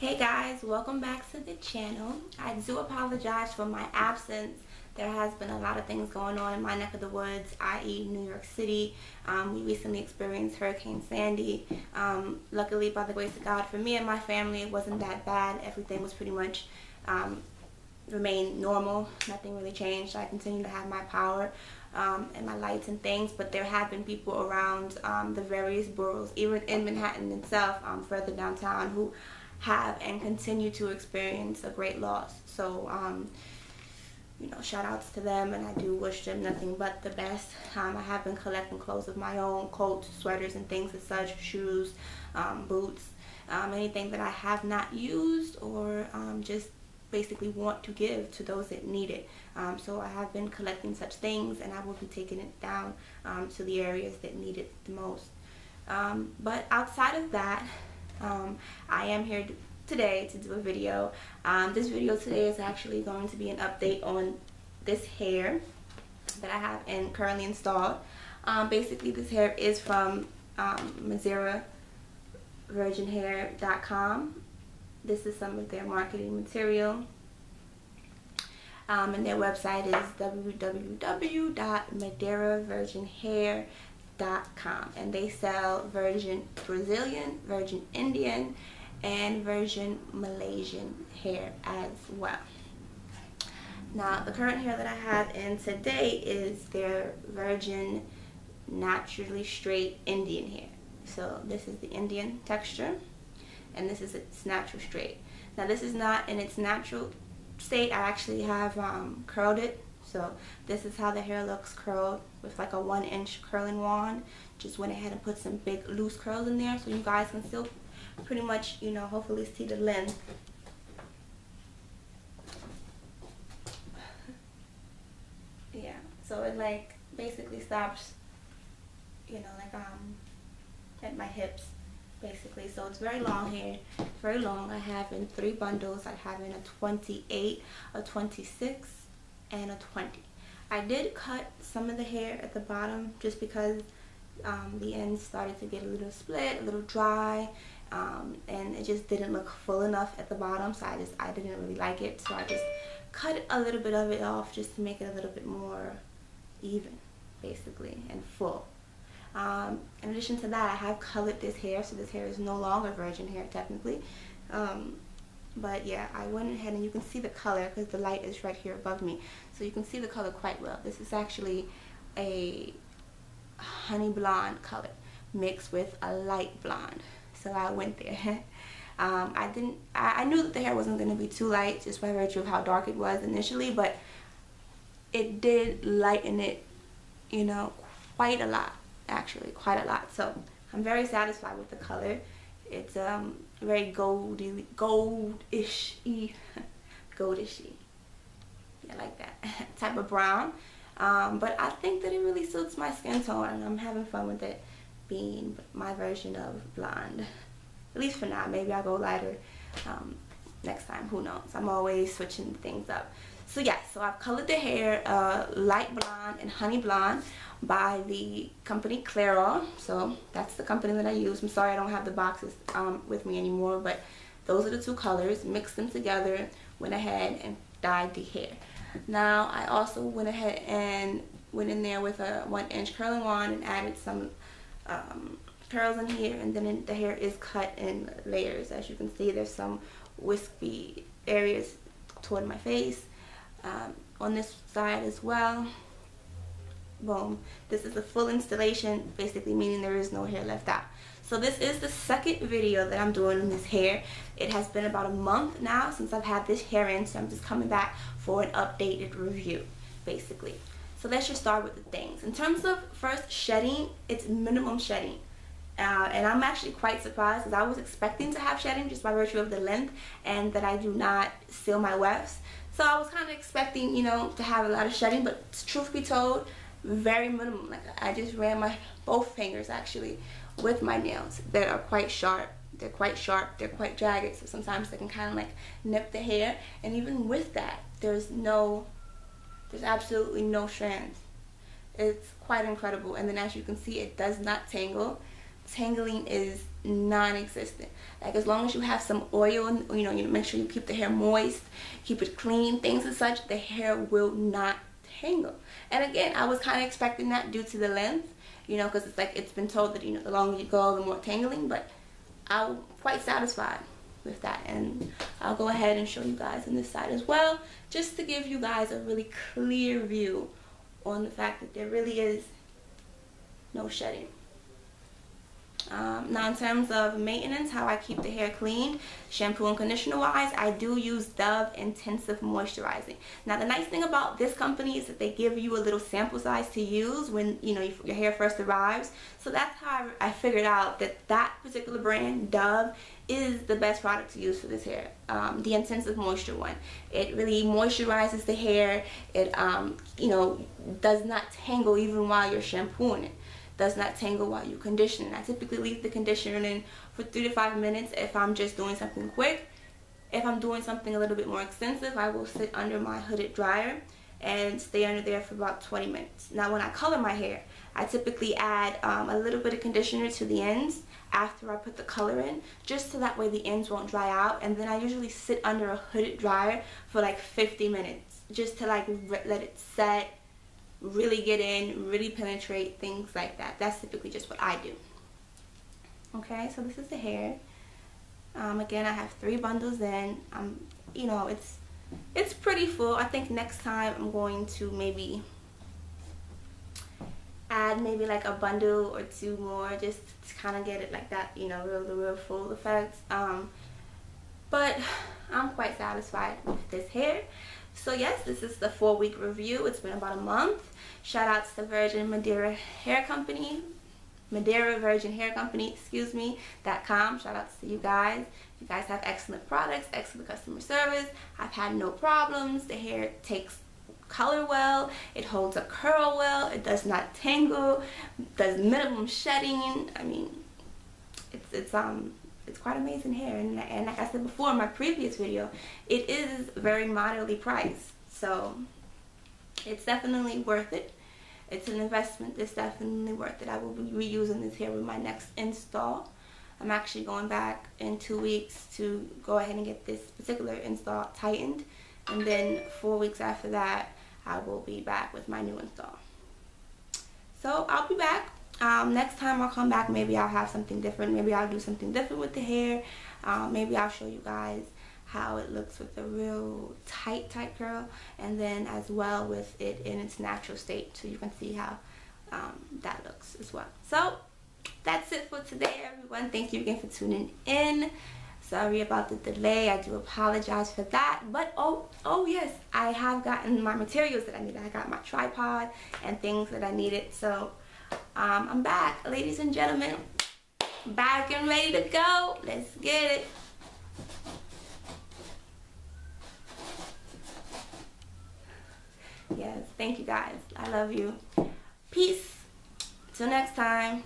Hey guys, welcome back to the channel. I do apologize for my absence. There has been a lot of things going on in my neck of the woods, i.e. New York City. We recently experienced Hurricane Sandy. Luckily, by the grace of God, for me and my family, it wasn't that bad. Everything was pretty much remained normal. Nothing really changed. I continue to have my power and my lights and things, but there have been people around the various boroughs, even in Manhattan itself, further downtown, who have and continue to experience a great loss. So you know, shout outs to them, and I do wish them nothing but the best. I have been collecting clothes of my own, coats, sweaters and things as such, shoes, boots, anything that I have not used or just basically want to give to those that need it. So I have been collecting such things, and I will be taking it down to the areas that need it the most. But outside of that, I am here today to do a video. This video today is actually going to be an update on this hair that I have currently installed. Basically, this hair is from Madira virginhair.com. This is some of their marketing material, and their website is www.madiravirginhair.com, and they sell virgin Brazilian, virgin Indian, and virgin Malaysian hair as well. Now, the current hair that I have in today is their virgin naturally straight Indian hair. So this is the Indian texture, and this is its natural straight. Now, this is not in its natural state. I actually have curled it. So this is how the hair looks curled with like a 1-inch curling wand. Just went ahead and put some big loose curls in there so you guys can still pretty much, you know, hopefully see the length. Yeah, so it like basically stops, you know, like at my hips basically. So it's very long hair, very long. I have in 3 bundles. I have in a 28, a 26, and a 20. I did cut some of the hair at the bottom just because the ends started to get a little split, a little dry, and it just didn't look full enough at the bottom, so I didn't really like it, so I just cut a little bit of it off just to make it a little bit more even basically and full. In addition to that, I have colored this hair, so this hair is no longer virgin hair technically. But yeah, I went ahead and you can see the color because the light is right here above me, so you can see the color quite well. This is actually a honey blonde color mixed with a light blonde, so I went there. I knew that the hair wasn't going to be too light just by virtue of how dark it was initially, but it did lighten it, you know, quite a lot, actually quite a lot. So I'm very satisfied with the color. It's very goldish, goldishy, yeah, like that type of brown. But I think that it really suits my skin tone, and I'm having fun with it being my version of blonde, at least for now. Maybe I'll go lighter next time, who knows. I'm always switching things up. So yeah, so I've colored the hair light blonde and honey blonde by the company Clairol. So that's the company that I use. I'm sorry I don't have the boxes with me anymore, but those are the 2 colors. Mixed them together, went ahead and dyed the hair. Now I also went ahead and went in there with a 1-inch curling wand and added some curls in here, and then the hair is cut in layers. As you can see, there's some wispy areas toward my face, on this side as well. Boom. This is a full installation, basically meaning there is no hair left out. So this is the second video that I'm doing on this hair. It has been about a month now since I've had this hair in, so I'm just coming back for an updated review basically. So let's just start with the things. In terms of first shedding, it's minimum shedding, and I'm actually quite surprised because I was expecting to have shedding just by virtue of the length and that I do not seal my wefts. So I was kind of expecting, you know, to have a lot of shedding, but truth be told, very minimum. Like, I just ran my both fingers actually with my nails that are quite sharp. They're quite sharp, they're quite jagged, so sometimes they can kind of like nip the hair, and even with that, there's absolutely no strands. It's quite incredible. And then as you can see, it does not tangle. tangling is non-existent. Like as long as you have some oil, and you make sure you keep the hair moist, keep it clean, things and such, the hair will not tangle. And again, I was kind of expecting that due to the length, because it's like it's been told that the longer you go, the more tangling. But I'm quite satisfied with that, and I'll go ahead and show you guys on this side as well, just to give you guys a really clear view on the fact that there really is no shedding. Now in terms of maintenance, how I keep the hair clean, shampoo and conditioner wise, I do use Dove Intensive Moisturizing. Now the nice thing about this company is that they give you a little sample size to use when your hair first arrives. So that's how I figured out that particular brand, Dove, is the best product to use for this hair. The Intensive Moisture one. It really moisturizes the hair. It does not tangle even while you're shampooing it. Does not tangle while you condition it. I typically leave the conditioner in for 3 to 5 minutes if I'm just doing something quick. If I'm doing something a little bit more extensive, I will sit under my hooded dryer and stay under there for about 20 minutes. Now when I color my hair, I typically add a little bit of conditioner to the ends after I put the color in, just so that way the ends won't dry out. And then I usually sit under a hooded dryer for like 50 minutes just to like let it set, really get in, really penetrate, things like that. That's typically just what I do. Okay, so this is the hair. Again, I have 3 bundles in. It's pretty full. I think next time I'm going to maybe add maybe like a bundle or 2 more, just to kind of get it like that, real full effect. But I'm quite satisfied with this hair. So yes, this is the 4-week review. It's been about a month. Shout outs to Virgin Madira Hair Company, Madira Virgin Hair Company, .com. Shout outs to you guys. You guys have excellent products, excellent customer service. I've had no problems. The hair takes color well, it holds a curl well, it does not tangle, does minimum shedding. I mean, it's quite amazing hair, and like I said before in my previous video, it is very moderately priced, so it's definitely worth it. It's an investment. It's definitely worth it. I will be reusing this hair with my next install. I'm actually going back in 2 weeks to go ahead and get this particular install tightened, and then 4 weeks after that I will be back with my new install. So I'll be back. Next time I'll come back, maybe I'll have something different. Maybe I'll do something different with the hair. Maybe I'll show you guys how it looks with a real tight curl, and then as well with it in its natural state, so you can see how that looks as well. So that's it for today, everyone. Thank you again for tuning in. Sorry about the delay. I do apologize for that. But oh yes, I have gotten my materials that I needed. I got my tripod and things that I needed. So I'm back, ladies and gentlemen. Back and ready to go. Let's get it. Yes, thank you guys. I love you. Peace. Till next time.